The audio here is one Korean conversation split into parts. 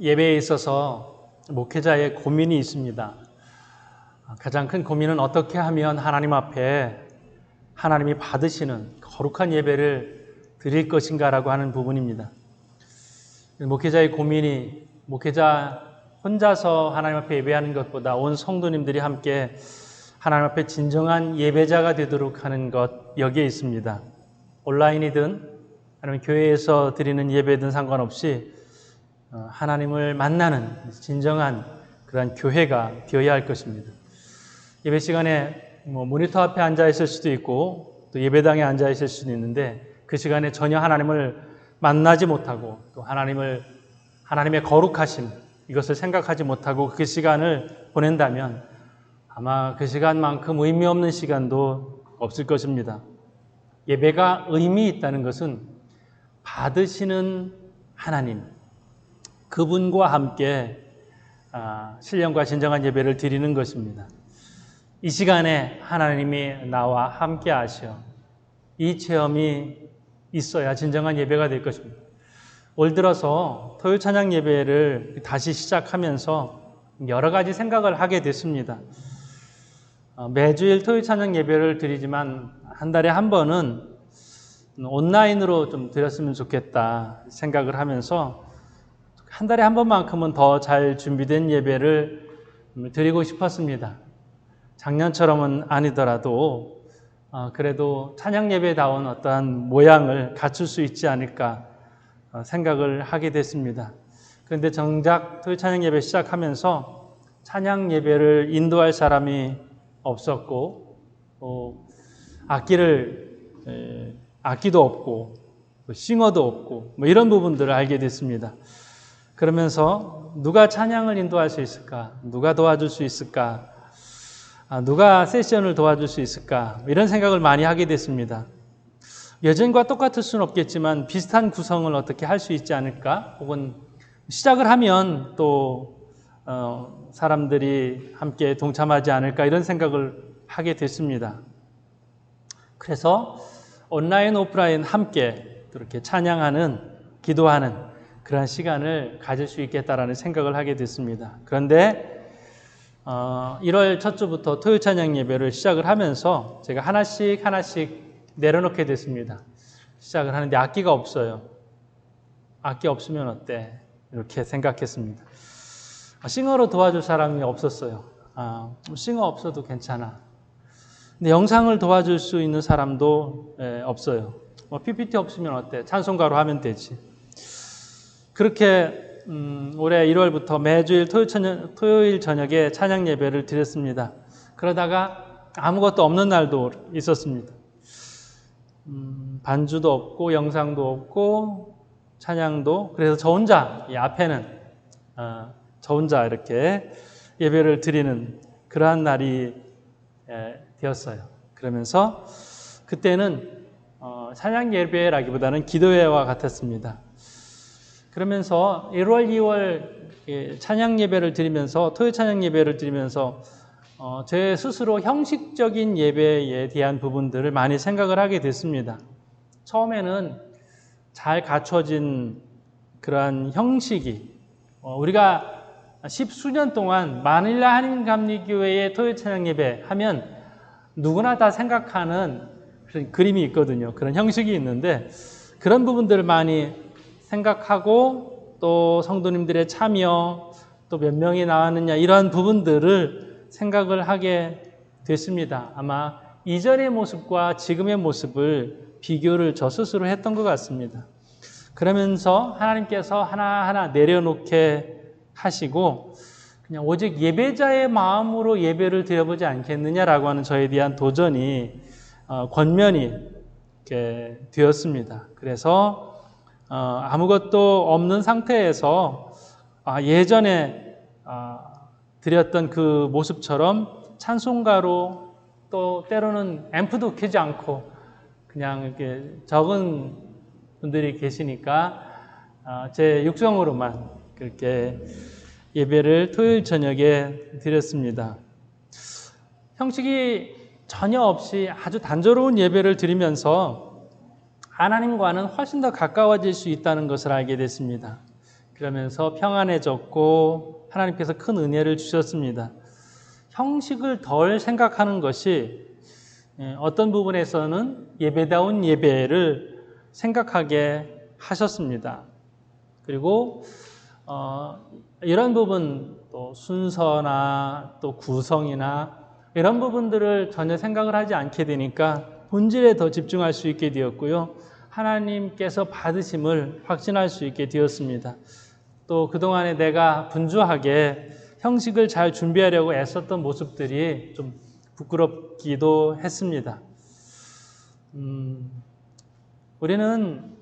예배에 있어서 목회자의 고민이 있습니다. 가장 큰 고민은 어떻게 하면 하나님 앞에 하나님이 받으시는 거룩한 예배를 드릴 것인가라고 하는 부분입니다. 목회자의 고민이 목회자 혼자서 하나님 앞에 예배하는 것보다 온 성도님들이 함께 하나님 앞에 진정한 예배자가 되도록 하는 것, 여기에 있습니다. 온라인이든 아니면 교회에서 드리는 예배든 상관없이 하나님을 만나는 진정한 그런 교회가 되어야 할 것입니다. 예배 시간에 모니터 앞에 앉아 있을 수도 있고 또 예배당에 앉아 있을 수도 있는데 그 시간에 전혀 하나님을 만나지 못하고 또 하나님의 거룩하심 이것을 생각하지 못하고 그 시간을 보낸다면 아마 그 시간만큼 의미 없는 시간도 없을 것입니다. 예배가 의미 있다는 것은 받으시는 하나님, 그분과 함께 신령과 진정한 예배를 드리는 것입니다. 이 시간에 하나님이 나와 함께 하셔 이 체험이 있어야 진정한 예배가 될 것입니다. 올 들어서 토요 찬양 예배를 다시 시작하면서 여러 가지 생각을 하게 됐습니다. 매주일 토요 찬양 예배를 드리지만 한 달에 한 번은 온라인으로 좀 드렸으면 좋겠다 생각을 하면서 한 달에 한 번만큼은 더 잘 준비된 예배를 드리고 싶었습니다. 작년처럼은 아니더라도 그래도 찬양 예배다운 어떠한 모양을 갖출 수 있지 않을까 생각을 하게 됐습니다. 그런데 정작 토요 찬양 예배 시작하면서 찬양 예배를 인도할 사람이 없었고 악기도 없고 싱어도 없고 이런 부분들을 알게 됐습니다. 그러면서 누가 찬양을 인도할 수 있을까? 누가 도와줄 수 있을까? 누가 세션을 도와줄 수 있을까? 이런 생각을 많이 하게 됐습니다. 예전과 똑같을 수는 없겠지만 비슷한 구성을 어떻게 할 수 있지 않을까? 혹은 시작을 하면 또 사람들이 함께 동참하지 않을까? 이런 생각을 하게 됐습니다. 그래서 온라인, 오프라인 함께 이렇게 찬양하는, 기도하는 그런 시간을 가질 수 있겠다라는 생각을 하게 됐습니다. 그런데 1월 첫 주부터 토요 찬양 예배를 시작을 하면서 제가 하나씩 내려놓게 됐습니다. 시작을 하는데 악기가 없어요. 악기 없으면 어때? 이렇게 생각했습니다. 싱어로 도와줄 사람이 없었어요. 싱어 없어도 괜찮아. 근데 영상을 도와줄 수 있는 사람도 없어요. PPT 없으면 어때? 찬송가로 하면 되지. 그렇게 올해 1월부터 매주일 토요일 저녁에 찬양 예배를 드렸습니다. 그러다가 아무것도 없는 날도 있었습니다. 반주도 없고 영상도 없고 찬양도, 그래서 저 혼자 이 앞에는 저 혼자 이렇게 예배를 드리는 그러한 날이 되었어요. 그러면서 그때는 찬양 예배라기보다는 기도회와 같았습니다. 그러면서 1월, 2월 찬양 예배를 드리면서 토요 찬양 예배를 드리면서 제 스스로 형식적인 예배에 대한 부분들을 많이 생각을 하게 됐습니다. 처음에는 잘 갖춰진 그러한 형식이 우리가 10수년 동안 마닐라 한인감리교회의 토요 찬양 예배 하면 누구나 다 생각하는 그런 그림이 있거든요. 그런 형식이 있는데 그런 부분들을 많이 생각하고 또 성도님들의 참여 또 몇 명이 나왔느냐 이러한 부분들을 생각을 하게 됐습니다. 아마 이전의 모습과 지금의 모습을 비교를 저 스스로 했던 것 같습니다. 그러면서 하나님께서 하나하나 내려놓게 하시고 그냥 오직 예배자의 마음으로 예배를 드려보지 않겠느냐라고 하는 저에 대한 도전이 권면이 되었습니다. 그래서 아무것도 없는 상태에서 예전에 드렸던 그 모습처럼 찬송가로 또 때로는 앰프도 켜지 않고 그냥 이렇게 적은 분들이 계시니까 제 육성으로만 그렇게 예배를 토요일 저녁에 드렸습니다. 형식이 전혀 없이 아주 단조로운 예배를 드리면서 하나님과는 훨씬 더 가까워질 수 있다는 것을 알게 됐습니다. 그러면서 평안해졌고 하나님께서 큰 은혜를 주셨습니다. 형식을 덜 생각하는 것이 어떤 부분에서는 예배다운 예배를 생각하게 하셨습니다. 그리고 이런 부분, 또 순서나 또 구성이나 이런 부분들을 전혀 생각을 하지 않게 되니까 본질에 더 집중할 수 있게 되었고요. 하나님께서 받으심을 확신할 수 있게 되었습니다. 또 그동안에 내가 분주하게 형식을 잘 준비하려고 애썼던 모습들이 좀 부끄럽기도 했습니다. 우리는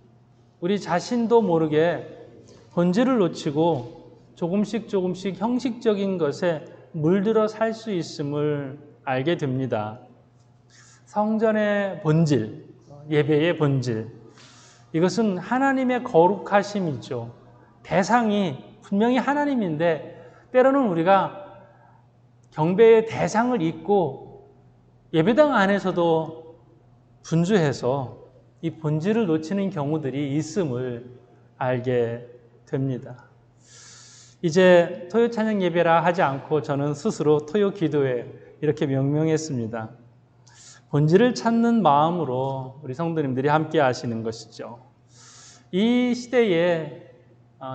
우리 자신도 모르게 본질을 놓치고 조금씩 형식적인 것에 물들어 살 수 있음을 알게 됩니다. 성전의 본질, 예배의 본질, 이것은 하나님의 거룩하심이죠. 대상이 분명히 하나님인데 때로는 우리가 경배의 대상을 잊고 예배당 안에서도 분주해서 이 본질을 놓치는 경우들이 있음을 알게 됩니다. 이제 토요 찬양 예배라 하지 않고 저는 스스로 토요 기도회 이렇게 명명했습니다. 본질을 찾는 마음으로 우리 성도님들이 함께 하시는 것이죠. 이 시대에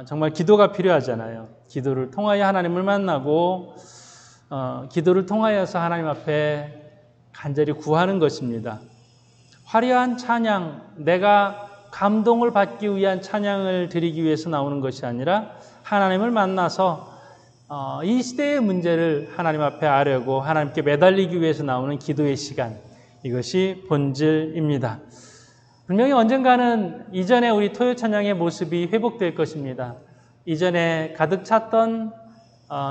정말 기도가 필요하잖아요. 기도를 통하여 하나님을 만나고 기도를 통하여서 하나님 앞에 간절히 구하는 것입니다. 화려한 찬양, 내가 감동을 받기 위한 찬양을 드리기 위해서 나오는 것이 아니라 하나님을 만나서 이 시대의 문제를 하나님 앞에 아뢰고 하나님께 매달리기 위해서 나오는 기도의 시간, 이것이 본질입니다. 분명히 언젠가는 이전에 우리 토요 찬양의 모습이 회복될 것입니다. 이전에 가득 찼던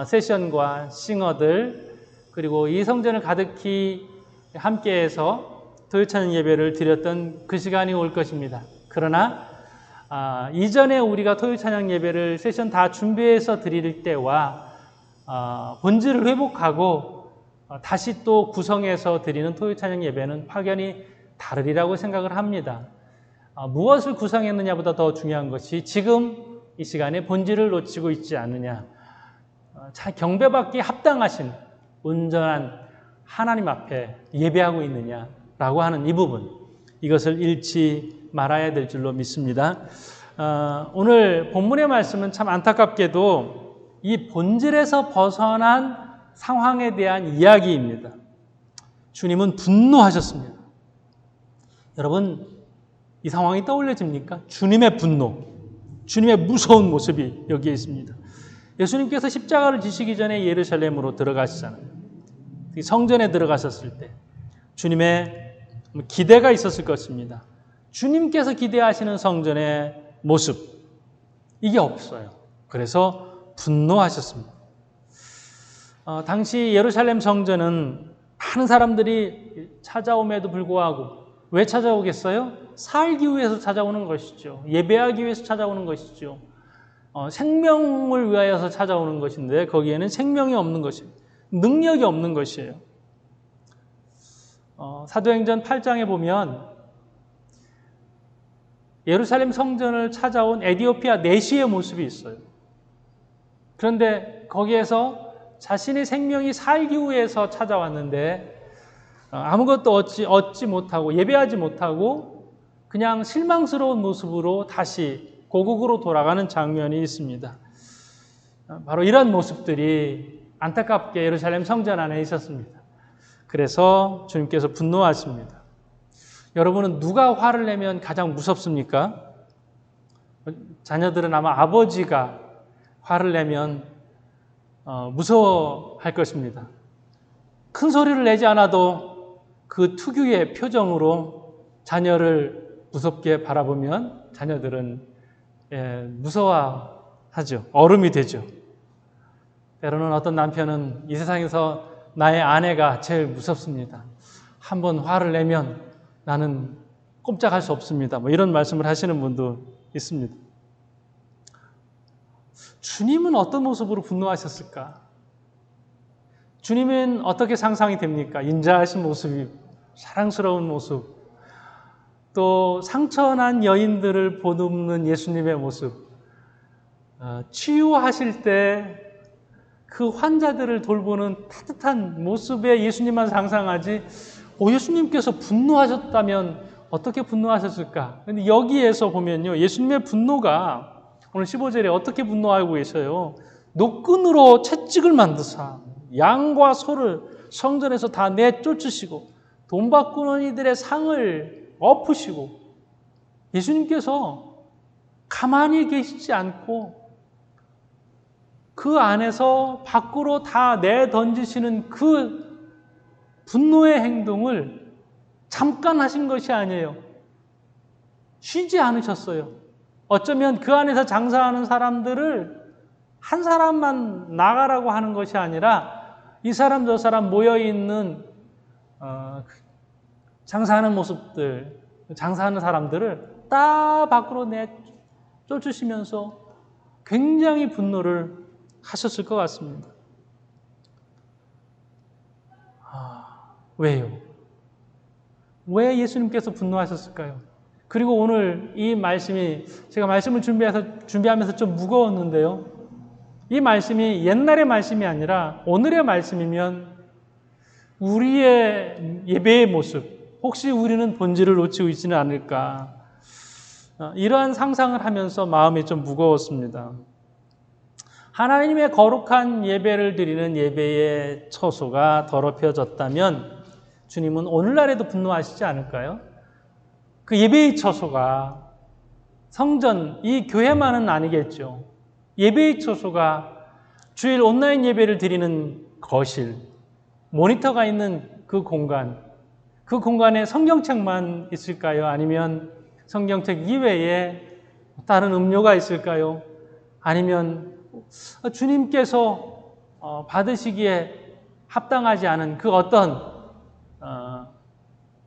세션과 싱어들, 그리고 이 성전을 가득히 함께해서 토요 찬양 예배를 드렸던 그 시간이 올 것입니다. 그러나 이전에 우리가 토요 찬양 예배를 세션 다 준비해서 드릴 때와 본질을 회복하고 다시 또 구성해서 드리는 토요 찬양 예배는 확연히 다르리라고 생각을 합니다. 무엇을 구성했느냐보다 더 중요한 것이 지금 이 시간에 본질을 놓치고 있지 않느냐, 경배받기 합당하신 온전한 하나님 앞에 예배하고 있느냐라고 하는 이 부분, 이것을 잃지 말아야 될 줄로 믿습니다. 오늘 본문의 말씀은 참 안타깝게도 이 본질에서 벗어난 상황에 대한 이야기입니다. 주님은 분노하셨습니다. 여러분, 이 상황이 떠올려집니까? 주님의 분노, 주님의 무서운 모습이 여기에 있습니다. 예수님께서 십자가를 지시기 전에 예루살렘으로 들어가시잖아요. 성전에 들어가셨을 때 주님의 기대가 있었을 것입니다. 주님께서 기대하시는 성전의 모습, 이게 없어요. 그래서 분노하셨습니다. 당시 예루살렘 성전은 많은 사람들이 찾아옴에도 불구하고 왜 찾아오겠어요? 살기 위해서 찾아오는 것이죠. 예배하기 위해서 찾아오는 것이죠. 생명을 위하여서 찾아오는 것인데 거기에는 생명이 없는 것입니다. 능력이 없는 것이에요. 사도행전 8장에 보면 예루살렘 성전을 찾아온 에디오피아 내시의 모습이 있어요. 그런데 거기에서 자신의 생명이 살기 위해서 찾아왔는데 아무것도 얻지 못하고 예배하지 못하고 그냥 실망스러운 모습으로 다시 고국으로 돌아가는 장면이 있습니다. 바로 이런 모습들이 안타깝게 예루살렘 성전 안에 있었습니다. 그래서 주님께서 분노하십니다. 여러분은 누가 화를 내면 가장 무섭습니까? 자녀들은 아마 아버지가 화를 내면 무서워할 것입니다. 큰 소리를 내지 않아도 그 특유의 표정으로 자녀를 무섭게 바라보면 자녀들은 무서워하죠. 얼음이 되죠. 때로는 어떤 남편은 이 세상에서 나의 아내가 제일 무섭습니다. 한번 화를 내면 나는 꼼짝할 수 없습니다. 이런 말씀을 하시는 분도 있습니다. 주님은 어떤 모습으로 분노하셨을까? 주님은 어떻게 상상이 됩니까? 인자하신 모습이, 사랑스러운 모습, 또 상처난 여인들을 보듬는 예수님의 모습, 치유하실 때 그 환자들을 돌보는 따뜻한 모습에 예수님만 상상하지, 예수님께서 분노하셨다면 어떻게 분노하셨을까? 근데 여기에서 보면요, 예수님의 분노가 오늘 15절에 어떻게 분노하고 계셔요? 노끈으로 채찍을 만드사 양과 소를 성전에서 다 내쫓으시고 돈 바꾸는 이들의 상을 엎으시고, 예수님께서 가만히 계시지 않고 그 안에서 밖으로 다 내던지시는 그 분노의 행동을 잠깐 하신 것이 아니에요. 쉬지 않으셨어요. 어쩌면 그 안에서 장사하는 사람들을 한 사람만 나가라고 하는 것이 아니라 이 사람 저 사람 모여있는 장사하는 모습들, 장사하는 사람들을 다 밖으로 내쫓으시면서 굉장히 분노를 하셨을 것 같습니다. 왜요? 왜 예수님께서 분노하셨을까요? 그리고 오늘 이 말씀이, 제가 말씀을 준비하면서 좀 무거웠는데요. 이 말씀이 옛날의 말씀이 아니라 오늘의 말씀이면 우리의 예배의 모습, 혹시 우리는 본질을 놓치고 있지는 않을까, 이러한 상상을 하면서 마음이 좀 무거웠습니다. 하나님의 거룩한 예배를 드리는 예배의 처소가 더럽혀졌다면 주님은 오늘날에도 분노하시지 않을까요? 그 예배의 처소가 성전, 이 교회만은 아니겠죠. 예배의 처소가 주일 온라인 예배를 드리는 거실, 모니터가 있는 그 공간에 성경책만 있을까요? 아니면 성경책 이외에 다른 음료가 있을까요? 아니면 주님께서 받으시기에 합당하지 않은 그 어떤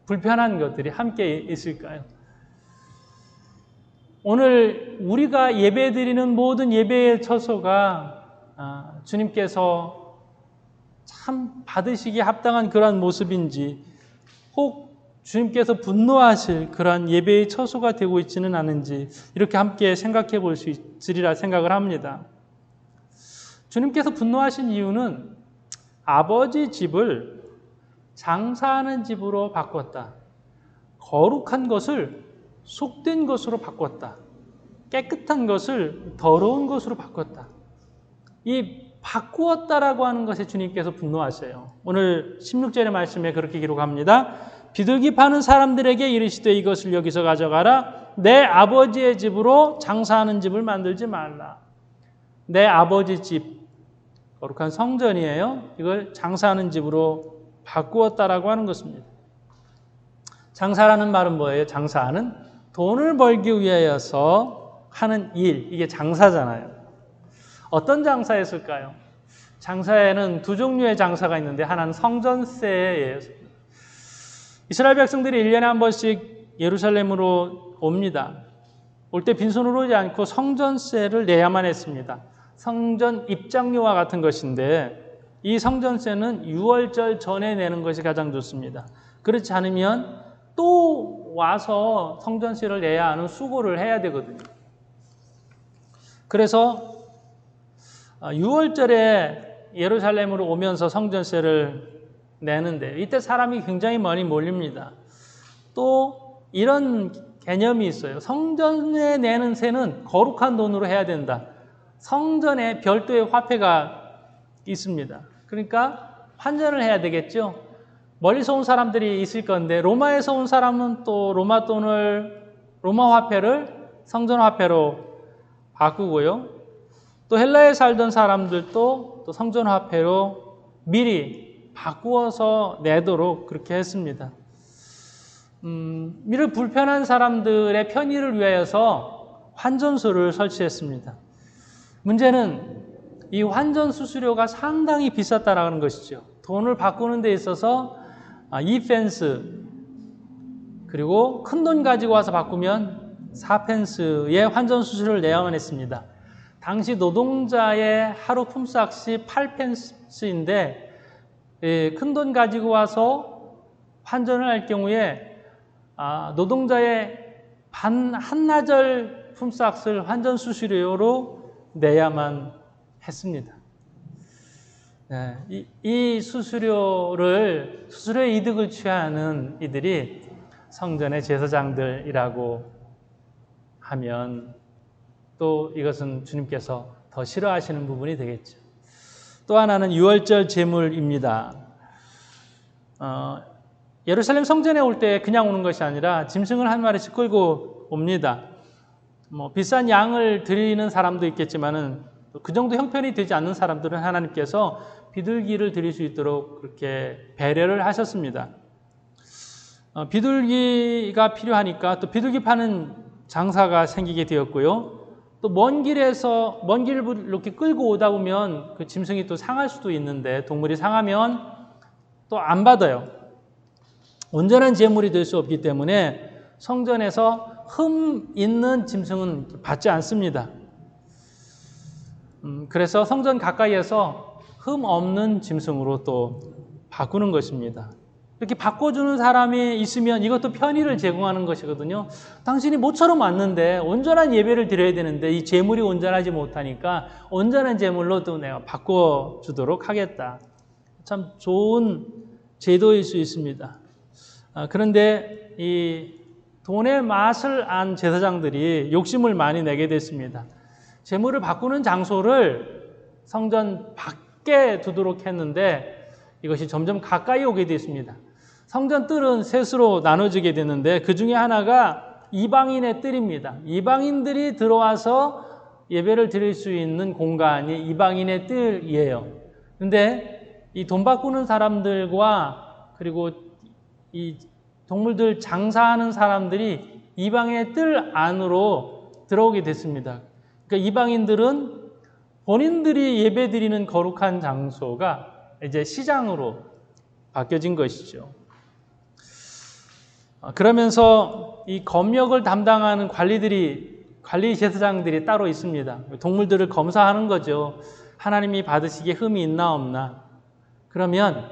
불편한 것들이 함께 있을까요? 오늘 우리가 예배드리는 모든 예배의 처소가 주님께서 참 받으시기에 합당한 그러한 모습인지, 혹 주님께서 분노하실 그러한 예배의 처소가 되고 있지는 않은지, 이렇게 함께 생각해 볼 수 있으리라 생각을 합니다. 주님께서 분노하신 이유는 아버지 집을 장사하는 집으로 바꿨다. 거룩한 것을 속된 것으로 바꿨다. 깨끗한 것을 더러운 것으로 바꿨다. 이 바꾸었다라고 하는 것에 주님께서 분노하셔요. 오늘 16절의 말씀에 그렇게 기록합니다. 비둘기 파는 사람들에게 이르시되 이것을 여기서 가져가라. 내 아버지의 집으로 장사하는 집을 만들지 말라. 내 아버지 집, 거룩한 성전이에요. 이걸 장사하는 집으로 바꾸었다라고 하는 것입니다. 장사라는 말은 뭐예요? 장사는 돈을 벌기 위하여서 하는 일, 이게 장사잖아요. 어떤 장사였을까요? 장사에는 두 종류의 장사가 있는데, 하나는 성전세예요. 이스라엘 백성들이 1년에 한 번씩 예루살렘으로 옵니다. 올 때 빈손으로 오지 않고 성전세를 내야만 했습니다. 성전 입장료와 같은 것인데, 이 성전세는 유월절 전에 내는 것이 가장 좋습니다. 그렇지 않으면 또 와서 성전세를 내야 하는 수고를 해야 되거든요. 그래서 유월절에 예루살렘으로 오면서 성전세를 내는데, 이때 사람이 굉장히 많이 몰립니다. 또 이런 개념이 있어요. 성전에 내는 세는 거룩한 돈으로 해야 된다. 성전에 별도의 화폐가 있습니다. 그러니까 환전을 해야 되겠죠. 멀리서 온 사람들이 있을 건데, 로마에서 온 사람은 또 로마 화폐를 성전 화폐로 바꾸고요. 또 헬라에 살던 사람들도 또 성전 화폐로 미리 바꾸어서 내도록 그렇게 했습니다. 이를 불편한 사람들의 편의를 위하여서 환전소를 설치했습니다. 문제는 이 환전 수수료가 상당히 비쌌다라는 것이죠. 돈을 바꾸는 데 있어서 E-펜스, 그리고 큰 돈 가지고 와서 바꾸면 4펜스의 환전 수수료를 내야만 했습니다. 당시 노동자의 하루 품삯이 8펜스인데, 큰 돈 가지고 와서 환전을 할 경우에 노동자의 한나절 품삯을 환전 수수료로 내야만 했습니다. 네, 이 수수료의 이득을 취하는 이들이 성전의 제사장들이라고 하면 또 이것은 주님께서 더 싫어하시는 부분이 되겠죠. 또 하나는 유월절 제물입니다. 예루살렘 성전에 올 때 그냥 오는 것이 아니라 짐승을 한 마리씩 끌고 옵니다. 비싼 양을 드리는 사람도 있겠지만은 그 정도 형편이 되지 않는 사람들은 하나님께서 비둘기를 드릴 수 있도록 그렇게 배려를 하셨습니다. 비둘기가 필요하니까 또 비둘기 파는 장사가 생기게 되었고요. 또 먼 길을 이렇게 끌고 오다 보면 그 짐승이 또 상할 수도 있는데 동물이 상하면 또 안 받아요. 온전한 제물이 될 수 없기 때문에 성전에서 흠 있는 짐승은 받지 않습니다. 그래서 성전 가까이에서 흠 없는 짐승으로 또 바꾸는 것입니다. 이렇게 바꿔주는 사람이 있으면 이것도 편의를 제공하는 것이거든요. 당신이 모처럼 왔는데 온전한 예배를 드려야 되는데 이 제물이 온전하지 못하니까 온전한 제물로 또 내가 바꿔주도록 하겠다. 참 좋은 제도일 수 있습니다. 그런데 이 돈의 맛을 안 제사장들이 욕심을 많이 내게 됐습니다. 제물을 바꾸는 장소를 성전 밖에 두도록 했는데 이것이 점점 가까이 오게 됐습니다. 성전 뜰은 셋으로 나눠지게 됐는데 그 중에 하나가 이방인의 뜰입니다. 이방인들이 들어와서 예배를 드릴 수 있는 공간이 이방인의 뜰이에요. 그런데 이 돈 바꾸는 사람들과 그리고 이 동물들 장사하는 사람들이 이방의 뜰 안으로 들어오게 됐습니다. 그러니까 이방인들은 본인들이 예배 드리는 거룩한 장소가 이제 시장으로 바뀌어진 것이죠. 그러면서 이 검역을 담당하는 관리 제사장들이 따로 있습니다. 동물들을 검사하는 거죠. 하나님이 받으시기에 흠이 있나 없나. 그러면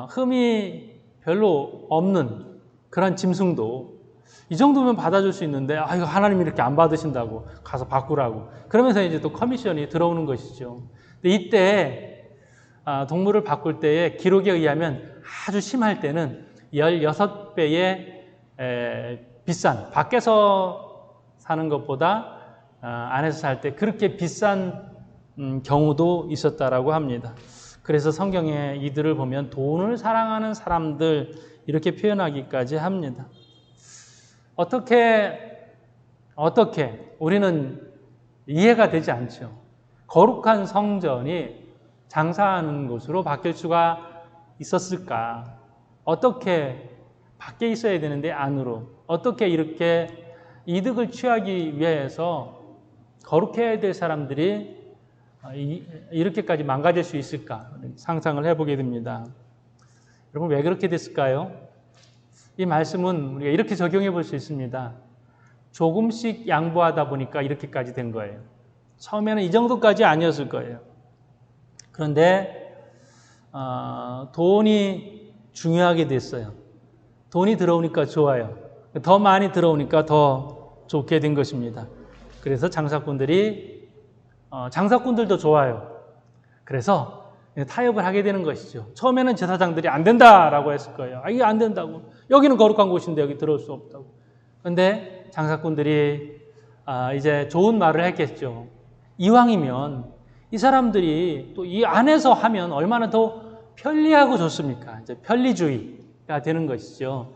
흠이 별로 없는 그런 짐승도 이 정도면 받아줄 수 있는데 이거 하나님이 이렇게 안 받으신다고 가서 바꾸라고. 그러면서 이제 또 커미션이 들어오는 것이죠. 근데 이때 동물을 바꿀 때의 기록에 의하면 아주 심할 때는 16배의 비싼, 밖에서 사는 것보다 안에서 살 때 그렇게 비싼 경우도 있었다라고 합니다. 그래서 성경에 이들을 보면 돈을 사랑하는 사람들 이렇게 표현하기까지 합니다. 어떻게 우리는 이해가 되지 않죠. 거룩한 성전이 장사하는 곳으로 바뀔 수가 있었을까? 어떻게 밖에 있어야 되는데 안으로? 어떻게 이렇게 이득을 취하기 위해서 거룩해야 될 사람들이 이렇게까지 망가질 수 있을까? 상상을 해보게 됩니다. 여러분, 왜 그렇게 됐을까요? 이 말씀은 우리가 이렇게 적용해 볼 수 있습니다. 조금씩 양보하다 보니까 이렇게까지 된 거예요. 처음에는 이 정도까지 아니었을 거예요. 그런데 돈이 중요하게 됐어요. 돈이 들어오니까 좋아요. 더 많이 들어오니까 더 좋게 된 것입니다. 그래서 장사꾼들도 좋아요. 그래서 타협을 하게 되는 것이죠. 처음에는 제사장들이 안 된다라고 했을 거예요. 이게 안 된다고. 여기는 거룩한 곳인데 여기 들어올 수 없다고. 그런데 장사꾼들이 이제 좋은 말을 했겠죠. 이왕이면 이 사람들이 또 이 안에서 하면 얼마나 더 편리하고 좋습니까? 이제 편리주의가 되는 것이죠.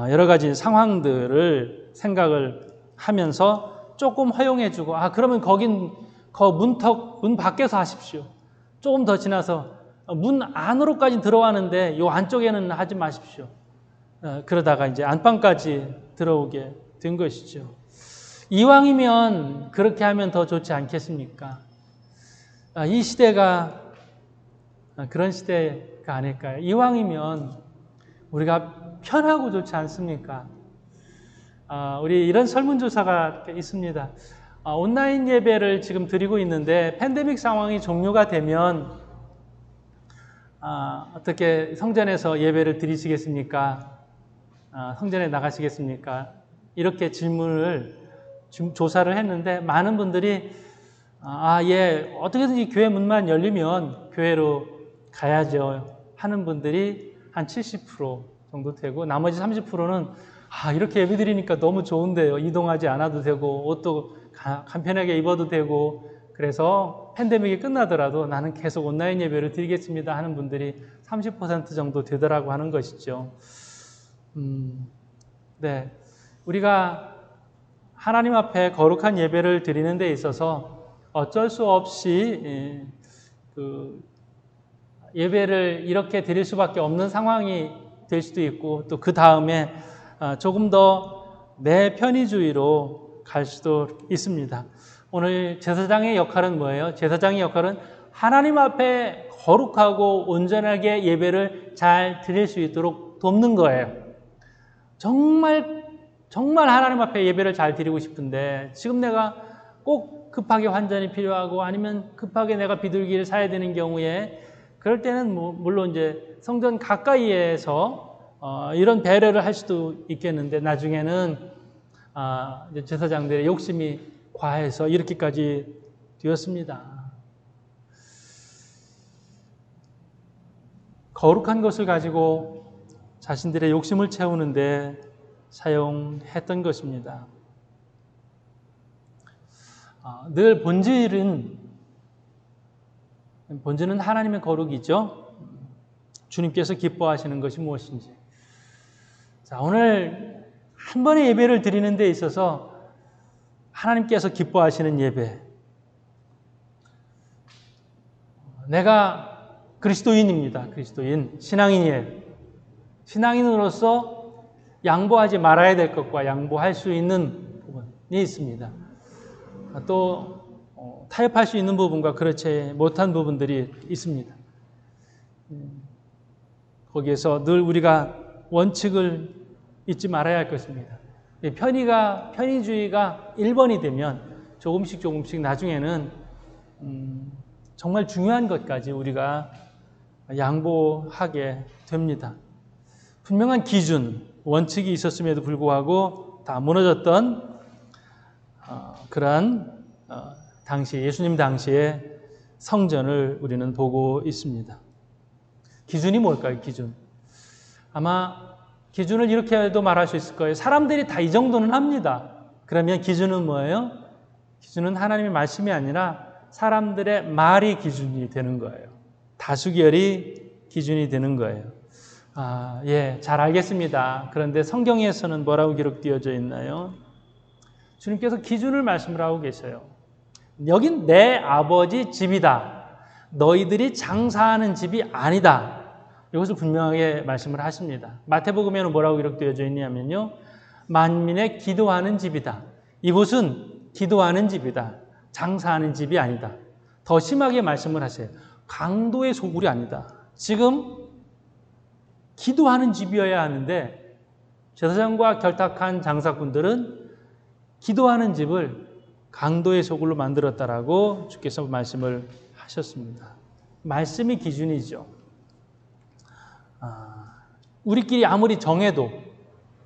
여러 가지 상황들을 생각을 하면서 조금 허용해주고, 그러면 거긴 문 밖에서 하십시오. 조금 더 지나서 문 안으로까지 들어가는데 요 안쪽에는 하지 마십시오. 그러다가 이제 안방까지 들어오게 된 것이죠. 이왕이면 그렇게 하면 더 좋지 않겠습니까? 이 시대가 그런 시대가 아닐까요? 이왕이면 우리가 편하고 좋지 않습니까? 우리 이런 설문조사가 있습니다. 온라인 예배를 지금 드리고 있는데 팬데믹 상황이 종료가 되면 어떻게 성전에서 예배를 드리시겠습니까? 성전에 나가시겠습니까? 이렇게 질문을 조사를 했는데 많은 분들이 예, 어떻게든지 교회 문만 열리면 교회로 가야죠 하는 분들이 한 70% 정도 되고, 나머지 30%는 이렇게 예배 드리니까 너무 좋은데요. 이동하지 않아도 되고 옷도 간편하게 입어도 되고, 그래서 팬데믹이 끝나더라도 나는 계속 온라인 예배를 드리겠습니다 하는 분들이 30% 정도 되더라고 하는 것이죠. 네, 우리가 하나님 앞에 거룩한 예배를 드리는 데 있어서 어쩔 수 없이 예배를 이렇게 드릴 수밖에 없는 상황이 될 수도 있고, 또 그 다음에 조금 더 내 편의주의로 갈 수도 있습니다. 오늘 제사장의 역할은 뭐예요? 제사장의 역할은 하나님 앞에 거룩하고 온전하게 예배를 잘 드릴 수 있도록 돕는 거예요. 정말 하나님 앞에 예배를 잘 드리고 싶은데 지금 내가 꼭 급하게 환전이 필요하고 아니면 급하게 내가 비둘기를 사야 되는 경우에, 그럴 때는 물론 이제 성전 가까이에서 이런 배려를 할 수도 있겠는데, 나중에는 이제 제사장들의 욕심이 과해서 이렇게까지 되었습니다. 거룩한 것을 가지고 자신들의 욕심을 채우는데 사용했던 것입니다. 늘 본질은 하나님의 거룩이죠. 주님께서 기뻐하시는 것이 무엇인지. 자, 오늘 한 번의 예배를 드리는 데 있어서 하나님께서 기뻐하시는 예배. 내가 그리스도인입니다. 그리스도인, 신앙인이에요. 신앙인으로서 양보하지 말아야 될 것과 양보할 수 있는 부분이 있습니다. 또 타협할 수 있는 부분과 그렇지 못한 부분들이 있습니다. 거기에서 늘 우리가 원칙을 잊지 말아야 할 것입니다. 편의주의가 1번이 되면 조금씩 나중에는 정말 중요한 것까지 우리가 양보하게 됩니다. 분명한 기준, 원칙이 있었음에도 불구하고 다 무너졌던 그러한 예수님 당시의 성전을 우리는 보고 있습니다. 기준이 뭘까요? 기준. 아마 기준을 이렇게도 말할 수 있을 거예요. 사람들이 다 이 정도는 합니다. 그러면 기준은 뭐예요? 기준은 하나님의 말씀이 아니라 사람들의 말이 기준이 되는 거예요. 다수결이 기준이 되는 거예요. 예, 잘 알겠습니다. 그런데 성경에서는 뭐라고 기록되어져 있나요? 주님께서 기준을 말씀을 하고 계세요. 여긴 내 아버지 집이다. 너희들이 장사하는 집이 아니다. 이것을 분명하게 말씀을 하십니다. 마태복음에는 뭐라고 기록되어져 있냐면요, 만민의 기도하는 집이다. 이곳은 기도하는 집이다. 장사하는 집이 아니다. 더 심하게 말씀을 하세요. 강도의 소굴이 아니다. 지금 기도하는 집이어야 하는데 제사장과 결탁한 장사꾼들은 기도하는 집을 강도의 소굴로 만들었다라고 주께서 말씀을 하셨습니다. 말씀이 기준이죠. 우리끼리 아무리 정해도,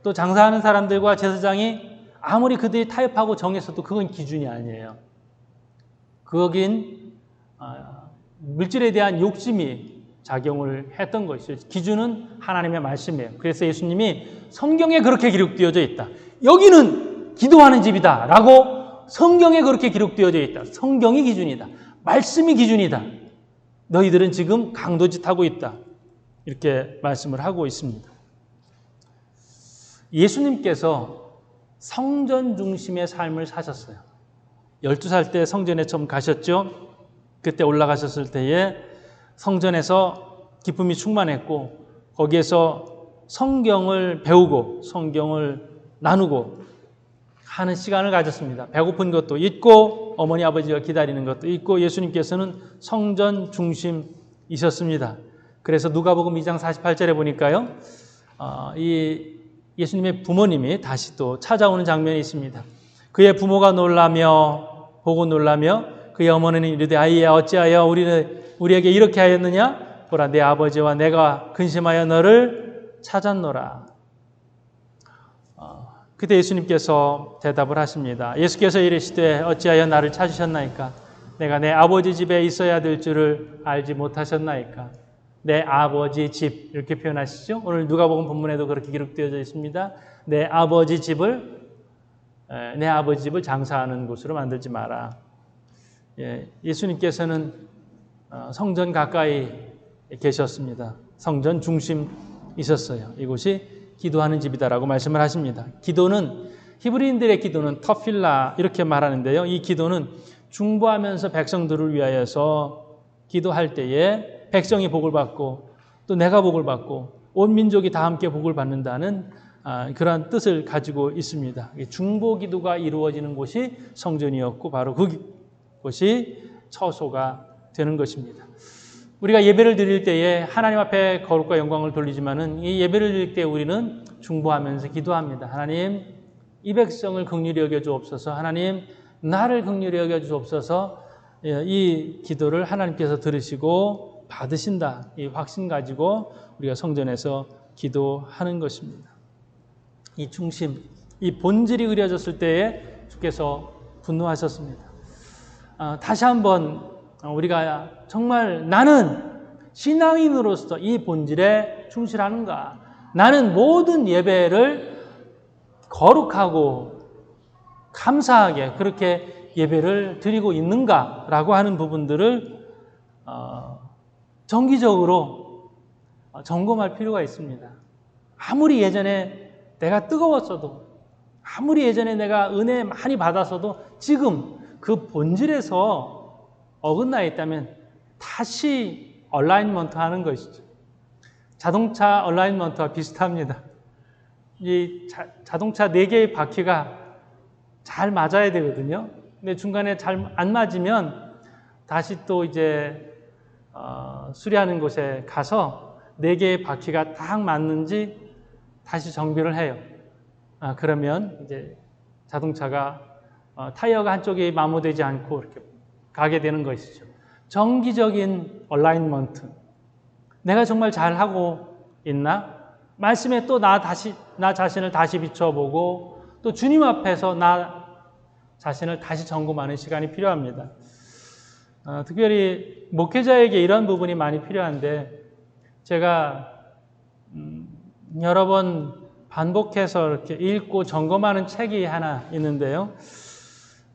또 장사하는 사람들과 제사장이 아무리 그들이 타협하고 정했어도 그건 기준이 아니에요. 거긴 물질에 대한 욕심이 작용을 했던 것이죠. 기준은 하나님의 말씀이에요. 그래서 예수님이 성경에 그렇게 기록되어져 있다. 여기는 기도하는 집이다 라고 성경에 그렇게 기록되어져 있다. 성경이 기준이다. 말씀이 기준이다. 너희들은 지금 강도짓 하고 있다. 이렇게 말씀을 하고 있습니다. 예수님께서 성전 중심의 삶을 사셨어요. 12살 때 성전에 처음 가셨죠. 그때 올라가셨을 때에 성전에서 기쁨이 충만했고, 거기에서 성경을 배우고 성경을 나누고 하는 시간을 가졌습니다. 배고픈 것도 있고 어머니 아버지가 기다리는 것도 있고, 예수님께서는 성전 중심이셨습니다. 그래서 누가복음 2장 48절에 보니까요, 이 예수님의 부모님이 다시 또 찾아오는 장면이 있습니다. 그의 부모가 보고 놀라며 그의 어머니는 이르되 아이야 어찌하여 우리에게 이렇게 하였느냐? 보라 내 아버지와 내가 근심하여 너를 찾았노라. 그때 예수님께서 대답을 하십니다. 예수께서 이르시되 어찌하여 나를 찾으셨나이까? 내가 내 아버지 집에 있어야 될 줄을 알지 못하셨나이까? 내 아버지 집 이렇게 표현하시죠. 오늘 누가복음 본문에도 그렇게 기록되어져 있습니다. 내 아버지 집을 장사하는 곳으로 만들지 마라. 예수님께서는 성전 가까이 계셨습니다. 성전 중심이셨어요. 이곳이 기도하는 집이다라고 말씀을 하십니다. 기도는 히브리인들의 기도는 터필라 이렇게 말하는데요. 이 기도는 중보하면서 백성들을 위하여서 기도할 때에 백성이 복을 받고 또 내가 복을 받고 온 민족이 다 함께 복을 받는다는 그러한 뜻을 가지고 있습니다. 중보 기도가 이루어지는 곳이 성전이었고 바로 그곳이 처소가 되는 것입니다. 우리가 예배를 드릴 때에 하나님 앞에 거룩과 영광을 돌리지만은 이 예배를 드릴 때 우리는 중보하면서 기도합니다. 하나님, 이 백성을 긍휼히 여겨 주옵소서. 하나님, 나를 긍휼히 여겨 주옵소서. 이 기도를 하나님께서 들으시고 받으신다. 이 확신 가지고 우리가 성전에서 기도하는 것입니다. 이 중심, 이 본질이 그려졌을 때에 주께서 분노하셨습니다. 다시 한번 우리가 정말 나는 신앙인으로서 이 본질에 충실하는가? 나는 모든 예배를 거룩하고 감사하게 그렇게 예배를 드리고 있는가라고 하는 부분들을 정기적으로 점검할 필요가 있습니다. 아무리 예전에 내가 뜨거웠어도, 아무리 예전에 내가 은혜 많이 받았어도 지금 그 본질에서 어긋나 있다면 다시 얼라인먼트 하는 것이죠. 자동차 얼라인먼트와 비슷합니다. 이 자동차 4개의 바퀴가 잘 맞아야 되거든요. 근데 중간에 잘 안 맞으면 다시 또 이제 수리하는 곳에 가서 4개의 바퀴가 딱 맞는지 다시 정비를 해요. 그러면 이제 자동차가 타이어가 한쪽이 마모되지 않고 이렇게 가게 되는 것이죠. 정기적인 얼라인먼트. 내가 정말 잘하고 있나? 말씀에 또 나 자신을 다시 비춰보고 또 주님 앞에서 나 자신을 다시 점검하는 시간이 필요합니다. 특별히 목회자에게 이런 부분이 많이 필요한데 제가 여러 번 반복해서 이렇게 읽고 점검하는 책이 하나 있는데요.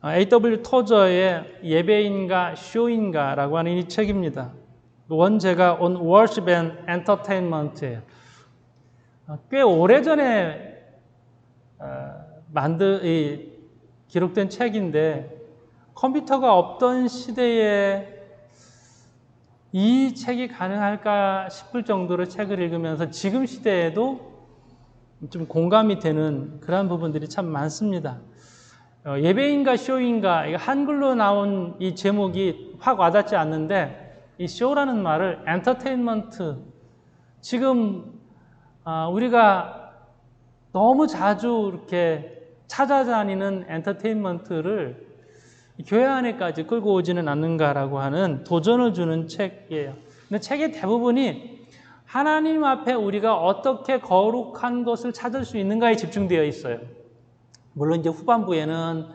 A.W. 토저의 예배인가 쇼인가라고 하는 이 책입니다. 원제가 On Worship and Entertainment예요. 꽤 오래전에 기록된 책인데 컴퓨터가 없던 시대에 이 책이 가능할까 싶을 정도로 책을 읽으면서 지금 시대에도 좀 공감이 되는 그런 부분들이 참 많습니다. 예배인가 쇼인가 한글로 나온 이 제목이 확 와닿지 않는데 이 쇼라는 말을 엔터테인먼트 지금 우리가 너무 자주 이렇게 찾아다니는 엔터테인먼트를 교회 안에까지 끌고 오지는 않는가라고 하는 도전을 주는 책이에요. 근데 책의 대부분이 하나님 앞에 우리가 어떻게 거룩한 것을 찾을 수 있는가에 집중되어 있어요. 물론 이제 후반부에는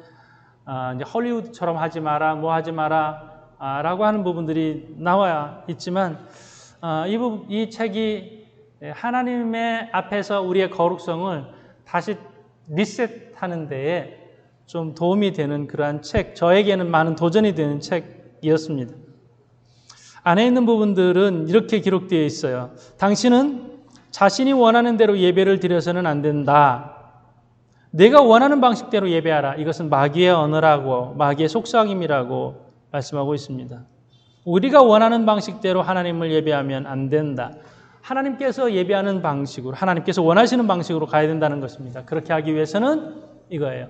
이제 헐리우드처럼 하지 마라, 뭐 하지 마라 라고 하는 부분들이 나와 있지만 이 책이 하나님의 앞에서 우리의 거룩성을 다시 리셋하는 데에 좀 도움이 되는 그러한 책, 저에게는 많은 도전이 되는 책이었습니다. 안에 있는 부분들은 이렇게 기록되어 있어요. 당신은 자신이 원하는 대로 예배를 드려서는 안 된다. 내가 원하는 방식대로 예배하라. 이것은 마귀의 언어라고, 마귀의 속삭임이라고 말씀하고 있습니다. 우리가 원하는 방식대로 하나님을 예배하면 안 된다. 하나님께서 예배하는 방식으로, 하나님께서 원하시는 방식으로 가야 된다는 것입니다. 그렇게 하기 위해서는 이거예요.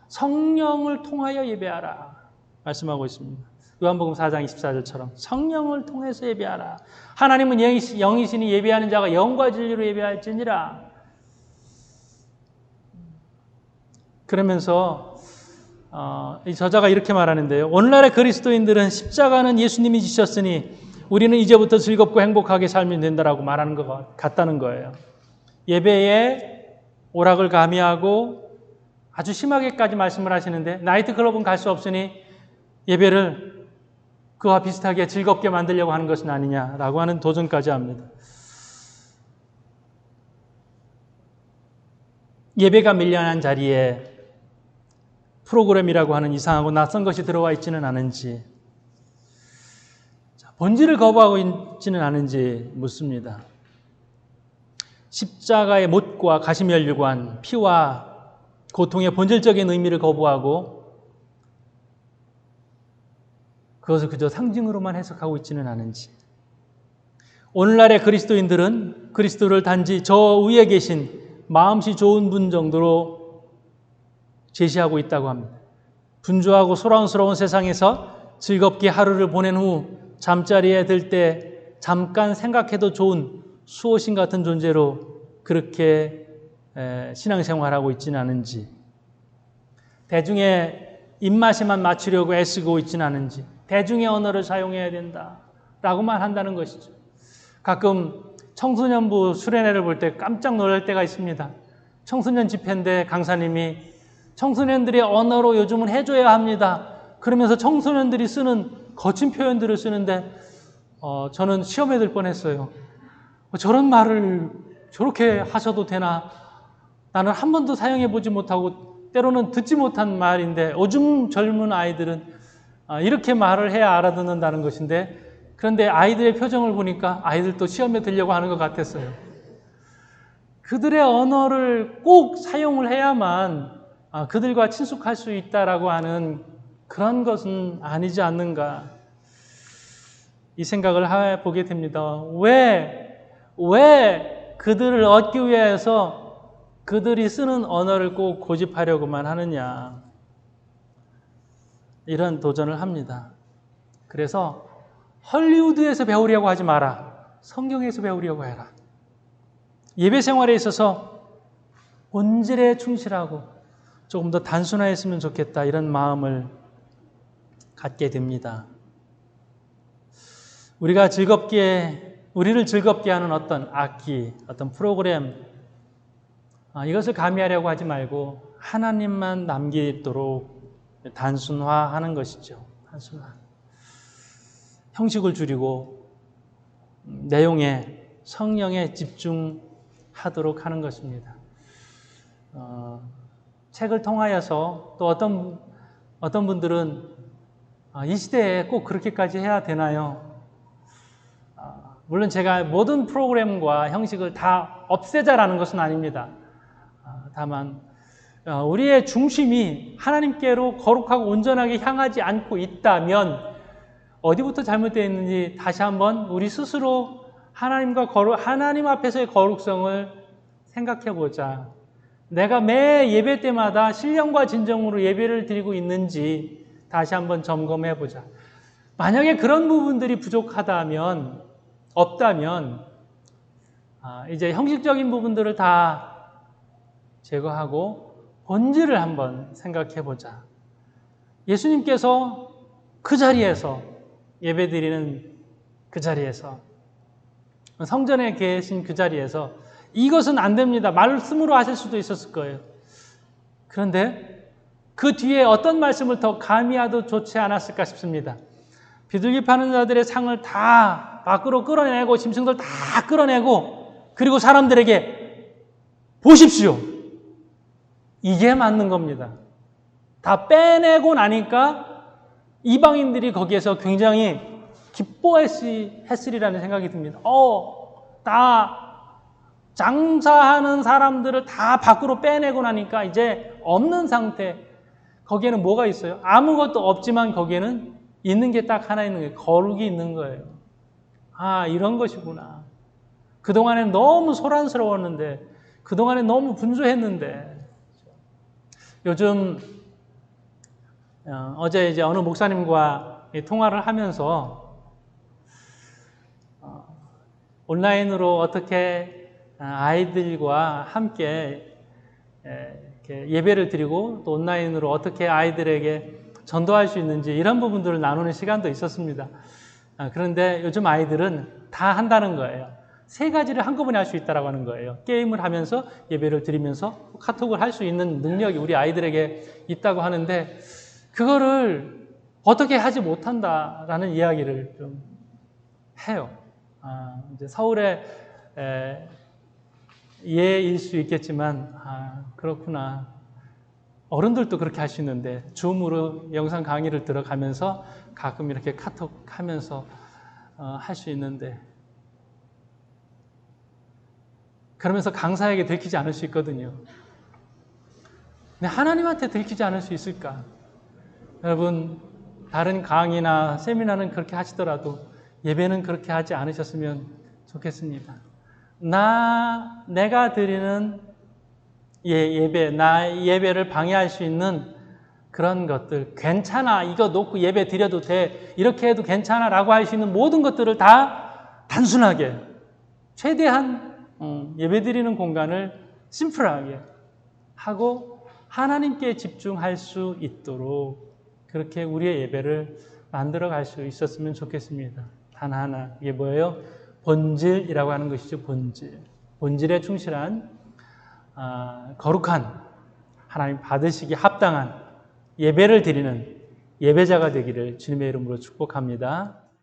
성령을 통하여 예배하라. 말씀하고 있습니다. 요한복음 4장 24절처럼 성령을 통해서 예배하라. 하나님은 영이시니 예배하는 자가 영과 진리로 예배할지니라. 그러면서 이 저자가 이렇게 말하는데요. 오늘날의 그리스도인들은 십자가는 예수님이 지셨으니 우리는 이제부터 즐겁고 행복하게 살면 된다라고 말하는 것 같다는 거예요. 예배에 오락을 가미하고 아주 심하게까지 말씀을 하시는데 나이트클럽은 갈 수 없으니 예배를 그와 비슷하게 즐겁게 만들려고 하는 것은 아니냐라고 하는 도전까지 합니다. 예배가 밀려난 자리에 프로그램이라고 하는 이상하고 낯선 것이 들어와 있지는 않은지, 본질을 거부하고 있지는 않은지 묻습니다. 십자가의 못과 가시면류관, 피와 고통의 본질적인 의미를 거부하고 그것을 그저 상징으로만 해석하고 있지는 않은지, 오늘날의 그리스도인들은 그리스도를 단지 저 위에 계신 마음씨 좋은 분 정도로 제시하고 있다고 합니다. 분주하고 소란스러운 세상에서 즐겁게 하루를 보낸 후 잠자리에 들 때 잠깐 생각해도 좋은 수호신 같은 존재로 그렇게 신앙생활하고 있지는 않은지, 대중의 입맛에만 맞추려고 애쓰고 있지는 않은지, 대중의 언어를 사용해야 된다라고만 한다는 것이죠. 가끔 청소년부 수련회를 볼 때 깜짝 놀랄 때가 있습니다. 청소년 집회인데 강사님이 청소년들의 언어로 요즘은 해줘야 합니다. 그러면서 청소년들이 쓰는 거친 표현들을 쓰는데 저는 시험에 들 뻔했어요. 저런 말을 저렇게 하셔도 되나? 나는 한 번도 사용해보지 못하고 때로는 듣지 못한 말인데 요즘 젊은 아이들은 이렇게 말을 해야 알아듣는다는 것인데, 그런데 아이들의 표정을 보니까 아이들도 시험에 들려고 하는 것 같았어요. 그들의 언어를 꼭 사용을 해야만 그들과 친숙할 수 있다라고 하는 그런 것은 아니지 않는가, 이 생각을 해보게 됩니다. 왜 그들을 얻기 위해서 그들이 쓰는 언어를 꼭 고집하려고만 하느냐, 이런 도전을 합니다. 그래서 헐리우드에서 배우려고 하지 마라. 성경에서 배우려고 해라. 예배 생활에 있어서 본질에 충실하고 조금 더 단순화했으면 좋겠다, 이런 마음을 갖게 됩니다. 우리를 즐겁게 하는 어떤 악기, 어떤 프로그램, 이것을 가미하려고 하지 말고 하나님만 남기도록 단순화하는 것이죠. 단순화. 형식을 줄이고 내용에, 성령에 집중하도록 하는 것입니다. 책을 통하여서 또 어떤 분들은 이 시대에 꼭 그렇게까지 해야 되나요? 물론 제가 모든 프로그램과 형식을 다 없애자라는 것은 아닙니다. 다만 우리의 중심이 하나님께로 거룩하고 온전하게 향하지 않고 있다면 어디부터 잘못되어 있는지 다시 한번 우리 스스로 하나님 앞에서의 거룩성을 생각해 보자. 내가 매 예배 때마다 신령과 진정으로 예배를 드리고 있는지 다시 한번 점검해 보자. 만약에 그런 부분들이 없다면 이제 형식적인 부분들을 다 제거하고 본질을 한번 생각해 보자. 예수님께서 그 자리에서, 예배드리는 그 자리에서, 성전에 계신 그 자리에서 이것은 안 됩니다, 말씀으로 하실 수도 있었을 거예요. 그런데 그 뒤에 어떤 말씀을 더 가미하도 좋지 않았을까 싶습니다. 비둘기 파는 자들의 상을 다 밖으로 끌어내고 짐승들 다 끌어내고 그리고 사람들에게 보십시오, 이게 맞는 겁니다. 다 빼내고 나니까 이방인들이 거기에서 굉장히 기뻐했으리라는 생각이 듭니다. 다 장사하는 사람들을 다 밖으로 빼내고 나니까 이제 없는 상태. 거기에는 뭐가 있어요? 아무것도 없지만 거기에는 있는 게 딱 하나 있는 거예요. 거룩이 있는 거예요. 이런 것이구나. 그동안엔 너무 소란스러웠는데, 그동안엔 너무 분주했는데. 요즘 어제 이제 어느 목사님과 통화를 하면서 온라인으로 어떻게 아이들과 함께 이렇게 예배를 드리고 또 온라인으로 어떻게 아이들에게 전도할 수 있는지 이런 부분들을 나누는 시간도 있었습니다. 그런데 요즘 아이들은 다 한다는 거예요. 세 가지를 한꺼번에 할 수 있다라고 하는 거예요. 게임을 하면서 예배를 드리면서 카톡을 할 수 있는 능력이 우리 아이들에게 있다고 하는데 그거를 어떻게 하지 못한다라는 이야기를 좀 해요. 이제 서울의 예일 수 있겠지만 그렇구나. 어른들도 그렇게 할 수 있는데 줌으로 영상 강의를 들어가면서 가끔 이렇게 카톡 하면서 할 수 있는데 그러면서 강사에게 들키지 않을 수 있거든요. 근데 하나님한테 들키지 않을 수 있을까? 여러분 다른 강의나 세미나는 그렇게 하시더라도 예배는 그렇게 하지 않으셨으면 좋겠습니다. 내가 드리는 예배, 나의 예배를 방해할 수 있는 그런 것들, 괜찮아, 이거 놓고 예배 드려도 돼, 이렇게 해도 괜찮아 라고 할 수 있는 모든 것들을 다 단순하게, 최대한 예배 드리는 공간을 심플하게 하고 하나님께 집중할 수 있도록 그렇게 우리의 예배를 만들어 갈 수 있었으면 좋겠습니다. 단 하나, 이게 뭐예요? 본질이라고 하는 것이죠. 본질에 충실한 거룩한 하나님 받으시기 합당한 예배를 드리는 예배자가 되기를 주님의 이름으로 축복합니다.